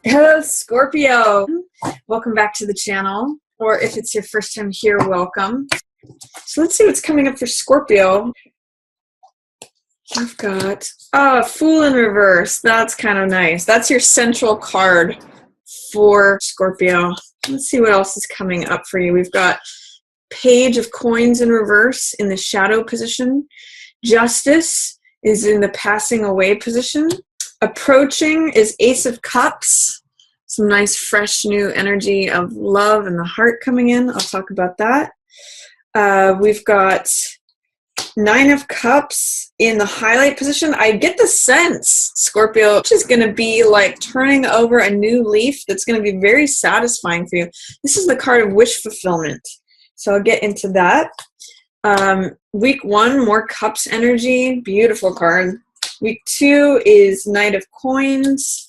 Hello, Scorpio. Welcome back to the channel, or if it's your first time here, welcome. So let's see what's coming up for Scorpio. I've got Fool in reverse. That's kind of nice. That's your central card for Scorpio. Let's see what else is coming up for you. We've got Page of Coins in reverse in the shadow position. Justice is in the passing away position. Approaching is Ace of Cups. Some nice, fresh, new energy of love and the heart coming in. I'll talk about that. We've got Nine of Cups in the highlight position. I get the sense, Scorpio, which is going to be like turning over a new leaf that's going to be very satisfying for you. This is the card of wish fulfillment. So I'll get into that. Week 1, more Cups energy. Beautiful card. Week 2 is Knight of Coins.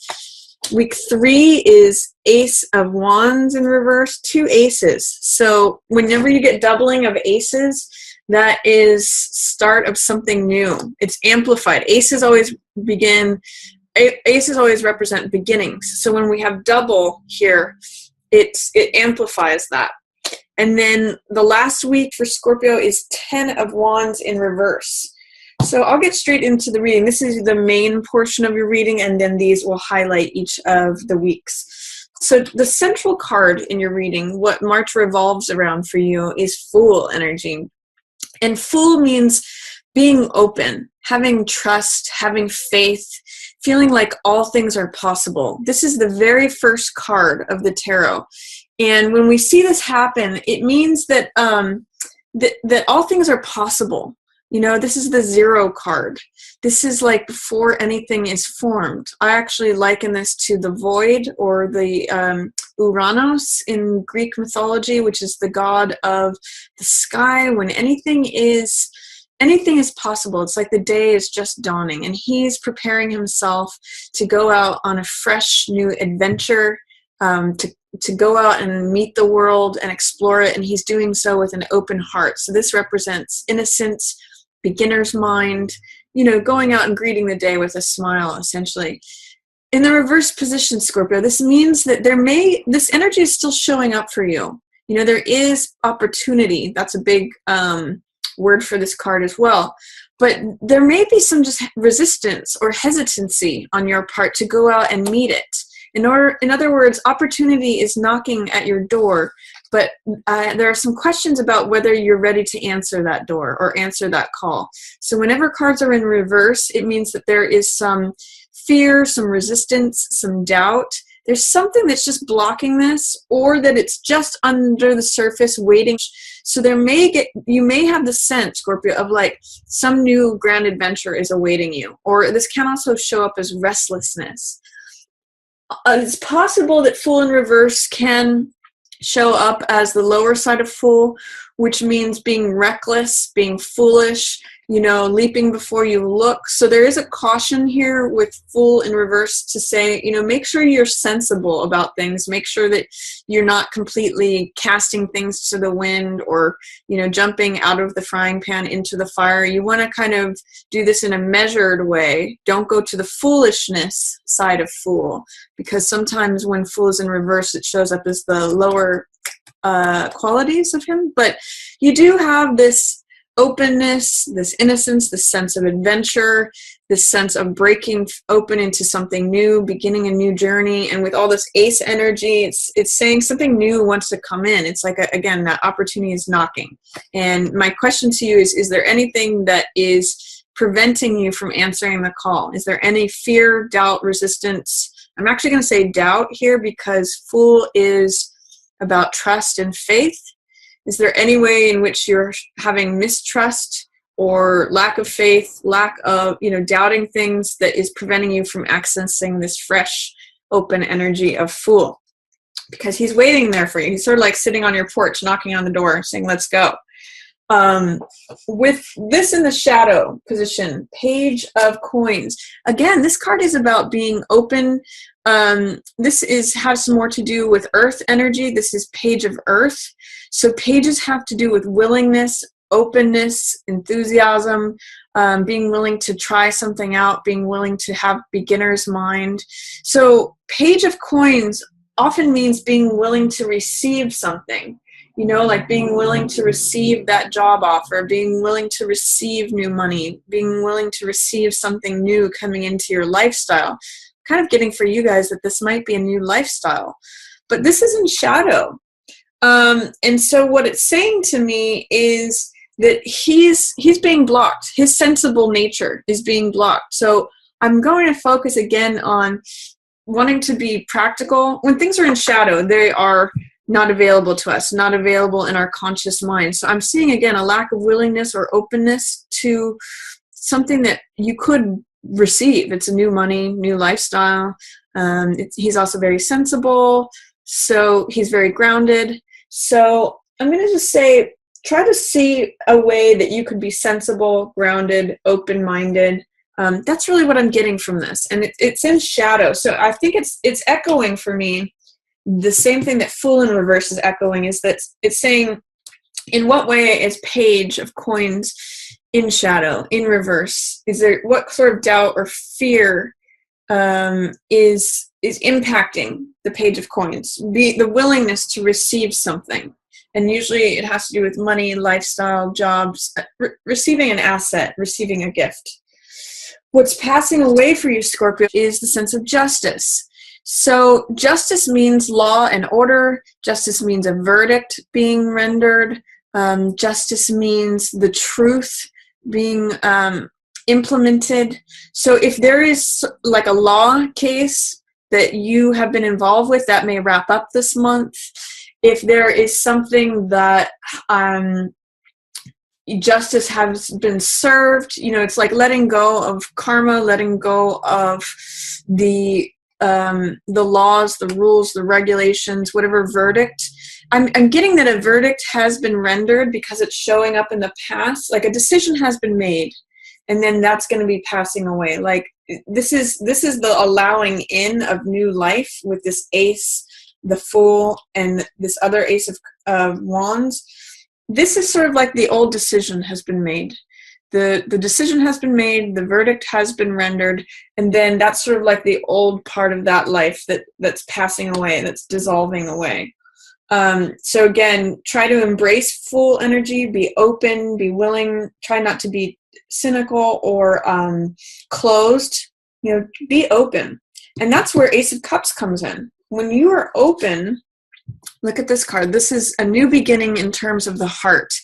Week 3 is Ace of Wands in reverse. 2 aces. So whenever you get doubling of aces, that is start of something new. It's amplified. Aces always represent beginnings. So when we have double here, it amplifies that. And then the last week for Scorpio is 10 of Wands in reverse. So I'll get straight into the reading. This is the main portion of your reading, and then these will highlight each of the weeks. So the central card in your reading, what March revolves around for you, is Fool energy. And Fool means being open, having trust, having faith, feeling like all things are possible. This is the very first card of the tarot. And when we see this happen, it means that that all things are possible. You know, this is the 0 card. This is like before anything is formed. I actually liken this to the void, or the Uranos in Greek mythology, which is the god of the sky. When anything is possible. It's like the day is just dawning, and he's preparing himself to go out on a fresh new adventure, to go out and meet the world and explore it, and he's doing so with an open heart. So this represents innocence, beginner's mind, you know, going out and greeting the day with a smile, essentially. In the reverse position, Scorpio, this means that this energy is still showing up for you. You know, there is opportunity. That's a big word for this card as well. But there may be some just resistance or hesitancy on your part to go out and meet it. In other words, opportunity is knocking at your door, but there are some questions about whether you're ready to answer that door or answer that call. So whenever cards are in reverse, it means that there is some fear, some resistance, some doubt. There's something that's just blocking this, or that it's just under the surface waiting. So you may have the sense, Scorpio, of like some new grand adventure is awaiting you. Or this can also show up as restlessness. It's possible that Fool in reverse can show up as the lower side of Fool, which means being reckless, being foolish, you know, leaping before you look. So there is a caution here with Fool in reverse to say, you know, make sure you're sensible about things. Make sure that you're not completely casting things to the wind, or, you know, jumping out of the frying pan into the fire. You want to kind of do this in a measured way. Don't go to the foolishness side of Fool, because sometimes when Fool is in reverse, it shows up as the lower qualities of him. But you do have this openness, this innocence, this sense of adventure, this sense of breaking open into something new, beginning a new journey. And with all this ace energy, it's saying something new wants to come in. It's like, again, that opportunity is knocking. And my question to you is there anything that is preventing you from answering the call? Is there any fear, doubt, resistance? I'm actually going to say doubt here, because Fool is about trust and faith. Is there any way in which you're having mistrust or lack of faith, lack of, you know, doubting things, that is preventing you from accessing this fresh, open energy of Fool? Because he's waiting there for you. He's sort of like sitting on your porch, knocking on the door, saying, let's go. With this in the shadow position, Page of Coins. Again, this card is about being open. This has more to do with earth energy. This is Page of Earth. So pages have to do with willingness, openness, enthusiasm, being willing to try something out, being willing to have beginner's mind. So Page of Coins often means being willing to receive something, like being willing to receive that job offer, being willing to receive new money, being willing to receive something new coming into your lifestyle. Kind of getting for you guys that this might be a new lifestyle. But this is in shadow. And so what it's saying to me is that he's being blocked. His sensible nature is being blocked. So I'm going to focus again on wanting to be practical. When things are in shadow, they are not available to us, not available in our conscious mind. So I'm seeing, again, a lack of willingness or openness to something that you could receive. It's a new money, new lifestyle. He's also very sensible. So he's very grounded. So I'm going to just say, try to see a way that you could be sensible, grounded, open-minded. That's really what I'm getting from this. And it's in shadow. So I think it's echoing for me the same thing that Fool in reverse is echoing, is that it's saying, in what way is Page of Coins in shadow, in reverse? Is there, what sort of doubt or fear is impacting the Page of Coins? The willingness to receive something. And usually it has to do with money, lifestyle, jobs, receiving an asset, receiving a gift. What's passing away for you, Scorpio, is the sense of justice. So justice means law and order. Justice means a verdict being rendered. Justice means the truth being implemented. So if there is like a law case that you have been involved with, that may wrap up this month. If there is something that justice has been served, it's like letting go of karma, letting go of the laws, the rules, the regulations, whatever verdict. I'm getting that a verdict has been rendered because it's showing up in the past, like a decision has been made, and then that's going to be passing away. Like this is the allowing in of new life with this Ace, the Fool, and this other Ace of Wands. This is sort of like the old decision has been made. The decision has been made, the verdict has been rendered, and then that's sort of like the old part of that life that's passing away, that's dissolving away. So again, try to embrace Fool energy, be open, be willing, try not to be cynical or closed, be open. And that's where Ace of Cups comes in. When you are open, look at this card. This is a new beginning in terms of the heart.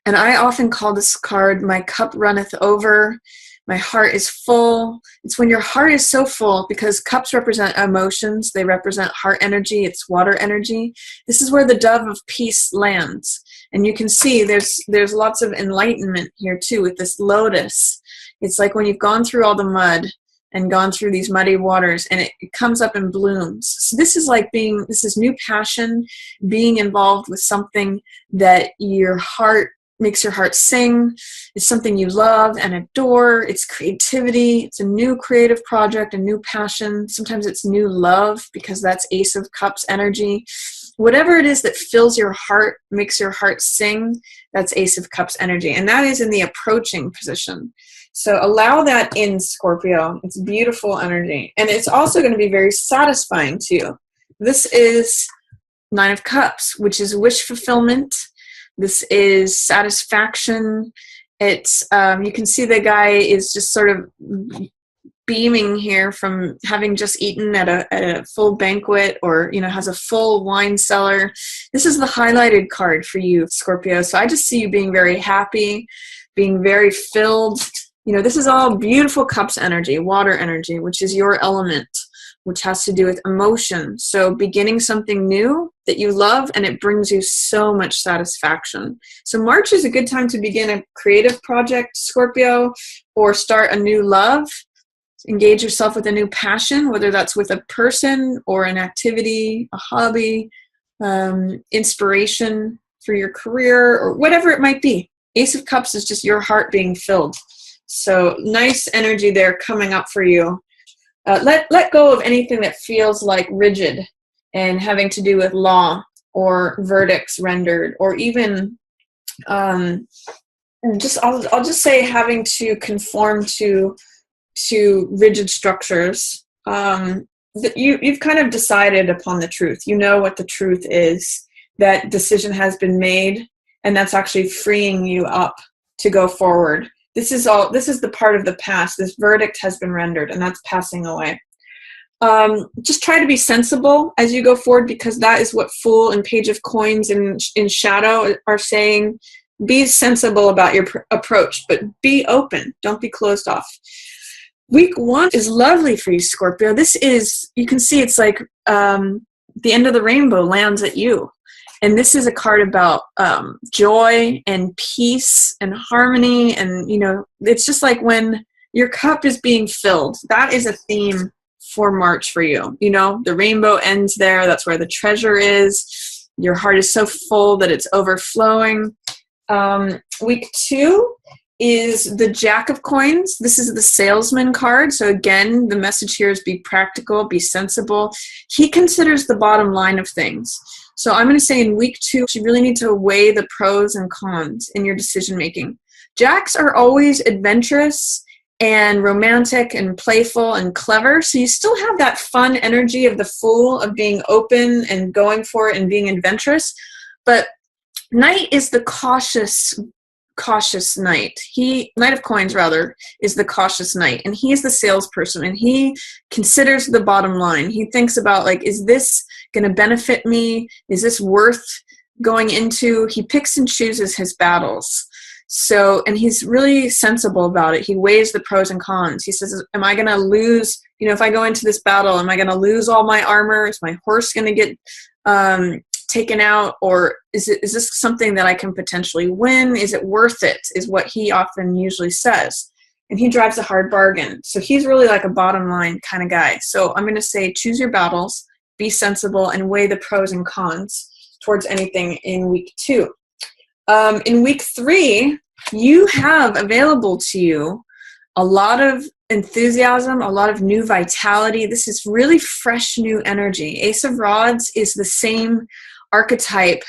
And I often call this card, my cup runneth over. My heart is full. It's when your heart is so full, because cups represent emotions. They represent heart energy. It's water energy. This is where the dove of peace lands. And you can see there's lots of enlightenment here too with this lotus. It's like when you've gone through all the mud and gone through these muddy waters, and it comes up and blooms. So this is like this is new passion, being involved with something that makes your heart sing. It's something you love and adore. It's creativity. It's a new creative project, a new passion. Sometimes it's new love, because that's Ace of Cups energy. Whatever it is that fills your heart, makes your heart sing, that's Ace of Cups energy. And that is in the approaching position. So allow that in, Scorpio. It's beautiful energy. And it's also going to be very satisfying to you. This is Nine of Cups, which is wish fulfillment. This is satisfaction. It's you can see the guy is just sort of beaming here from having just eaten at a full banquet, or has a full wine cellar. This is the highlighted card for you, Scorpio. So I just see you being very happy, being very filled. This is all beautiful cups energy, water energy, which is your element, which has to do with emotion. So beginning something new that you love, and it brings you so much satisfaction. So March is a good time to begin a creative project, Scorpio, or start a new love. Engage yourself with a new passion, whether that's with a person or an activity, a hobby, inspiration for your career, or whatever it might be. Ace of Cups is just your heart being filled. So nice energy there coming up for you. Let go of anything that feels like rigid and having to do with law or verdicts rendered, or even I'll just say having to conform to rigid structures. That you've kind of decided upon the truth. You know what the truth is. That decision has been made, and that's actually freeing you up to go forward. This is the part of the past. This verdict has been rendered, and that's passing away. Just try to be sensible as you go forward, because that is what Fool and Page of Coins in Shadow are saying. Be sensible about your approach, but be open. Don't be closed off. Week 1 is lovely for you, Scorpio. This is, you can see it's like the end of the rainbow lands at you. And this is a card about joy and peace and harmony. And, you know, it's just like when your cup is being filled. That is a theme for March for you. You know, the rainbow ends there. That's where the treasure is. Your heart is so full that it's overflowing. Week 2 is the Jack of Coins. This is the salesman card. So again, the message here is be practical, be sensible. He considers the bottom line of things. So I'm going to say in week 2, you really need to weigh the pros and cons in your decision making. Jacks are always adventurous and romantic and playful and clever. So you still have that fun energy of the Fool, of being open and going for it and being adventurous. But Knight is the cautious knight. Knight of Coins, rather, is the cautious knight, and he's the salesperson, and he considers the bottom line. He thinks about, like, is this going to benefit me? Is this worth going into? He picks and chooses his battles. So, and he's really sensible about it. He weighs the pros and cons. He says, am I going to lose, if I go into this battle, am I going to lose all my armor? Is my horse going to get taken out, or is this something that I can potentially win? Is it worth it, is what he often usually says. And he drives a hard bargain. So he's really like a bottom line kind of guy. So I'm going to say choose your battles, be sensible, and weigh the pros and cons towards anything in week 2. In week 3, you have available to you a lot of enthusiasm, a lot of new vitality. This is really fresh new energy. Ace of Rods is the same archetype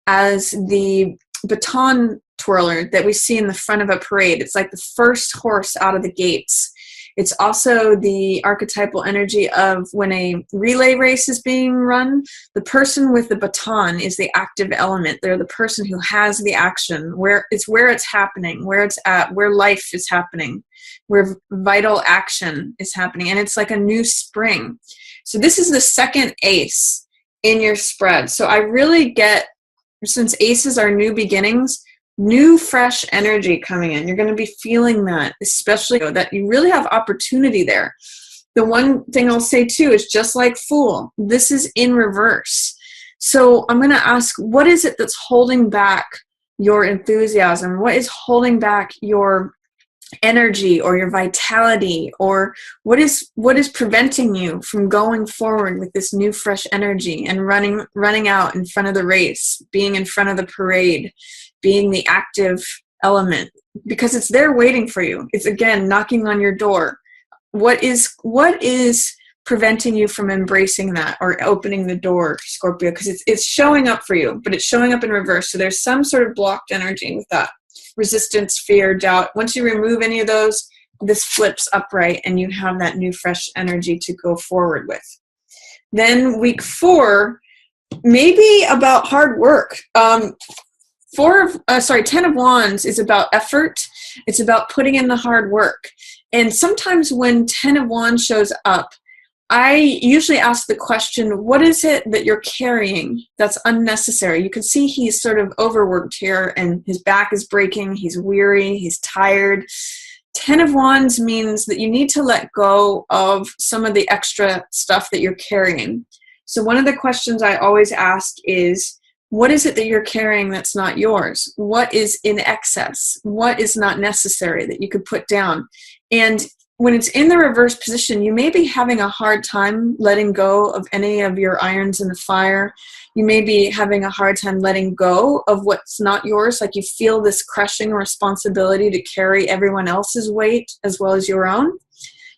as the baton twirler that we see in the front of a parade. It's like the first horse out of the gates. It's also the archetypal energy of when a relay race is being run. The person with the baton is the active element. They're the person who has the action, where it's happening, where it's at, where life is happening, where vital action is happening. And it's like a new spring. So this is the second ace in your spread. So I really get, since aces are new beginnings, new fresh energy coming in. You're going to be feeling that, especially that you really have opportunity there. The one thing I'll say too is, just like Fool, this is in reverse. So I'm going to ask, what is it that's holding back your enthusiasm? What is holding back your energy or your vitality, or what is preventing you from going forward with this new fresh energy and running out in front of the race, being in front of the parade, being the active element? Because it's there waiting for you. It's, again, knocking on your door. What is preventing you from embracing that or opening the door, Scorpio? Because it's showing up for you, but it's showing up in reverse. So there's some sort of blocked energy with that. Resistance, fear, doubt. Once you remove any of those, this flips upright and you have that new fresh energy to go forward with. Then week 4, maybe about hard work. 10 of Wands is about effort. It's about putting in the hard work. And sometimes when 10 of Wands shows up, I usually ask the question, what is it that you're carrying that's unnecessary? You can see he's sort of overworked here and his back is breaking. He's weary. He's tired. 10 of Wands means that you need to let go of some of the extra stuff that you're carrying. So one of the questions I always ask is, what is it that you're carrying that's not yours? What is in excess? What is not necessary that you could put down? And when it's in the reverse position, you may be having a hard time letting go of any of your irons in the fire. You may be having a hard time letting go of what's not yours. Like you feel this crushing responsibility to carry everyone else's weight as well as your own.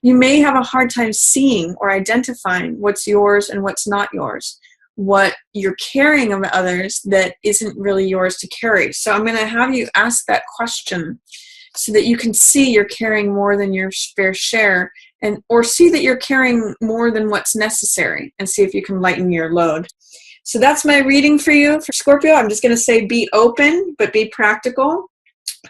You may have a hard time seeing or identifying what's yours and what's not yours. what you're carrying of others that isn't really yours to carry. So I'm going to have you ask that question so that you can see you're carrying more than your fair share, and or see that you're carrying more than what's necessary, and see if you can lighten your load. So that's my reading for you for Scorpio. I'm just going to say be open, but be practical.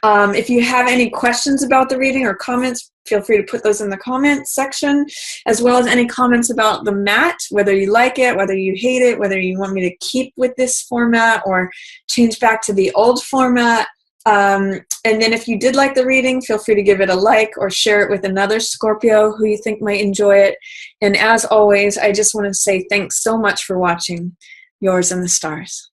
If you have any questions about the reading or comments, feel free to put those in the comments section, as well as any comments about the mat, whether you like it, whether you hate it, whether you want me to keep with this format or change back to the old format. And then if you did like the reading, feel free to give it a like or share it with another Scorpio who you think might enjoy it. And as always, I just want to say thanks so much for watching. Yours in the stars.